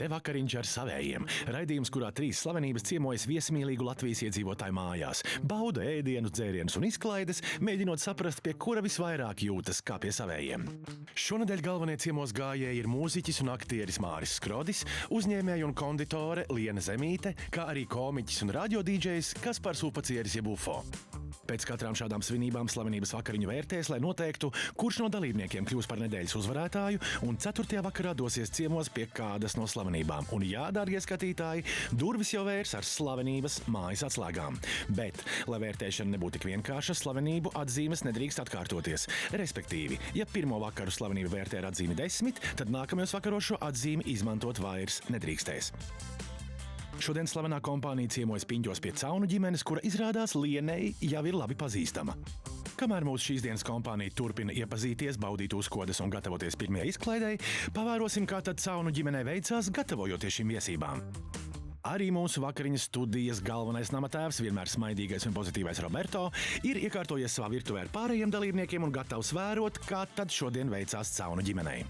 Te vakariņš ar savējiem. Raidījums, kurā 3 slavenības ciemojas viesmīlīgu Latvijas iedzīvotāju mājās. Bauda ēdienus, dzērienus un izklaides, mēģinot saprast, pie kura visvairāk jūtas kā pie savējiem. Šonadēļ galvenie ciemos gājēji ir mūziķis un aktieris Māris Skrodis, uzņēmēja un konditore Liena Zemīte, kā arī komiķis un radio-dīdžejs Kaspars Upacieris jeb UFO. Pēc katrām šādām svinībām slavenības vakariņu vērtēs, lai noteiktu, kurš no dalībniekiem kļūs par nedēļas uzvarētāju, un 4. vakarā dosies ciemos pie kādas no slavenībām. Un jā, dārgie skatītāji, durvis jau vērs ar slavenības mājas atslēgām. Bet, lai vērtēšana nebūtu tik vienkārša, slavenību atzīmes nedrīkst atkārtoties. Respektīvi, ja pirmo vakaru slavenība vērtē ar atzīmi 10, tad nākamajos vakaros šo atzīmi izmantot vairs nedrīkstēs. Šodien slavenā kompānija ciemojas Piņķos pie Caunu ģimenes, kura izrādās Lienei jau ir labi pazīstama. Kamēr mūsu šīs dienas kompānija turpina iepazīties, baudīt uzkodas un gatavoties pirmajai izklaidei, pavērosim, kā tad Caunu ģimenei veicās gatavojoties šīm viesībām. Arī mūsu vakariņas studijas galvenais namatēvs, vienmēr smaidīgais un pozitīvais Roberto, ir iekārtojies savā virtuvē ar pārējiem dalībniekiem un gatavs vērot, kā tad šodien veicās Caunu ģimenei.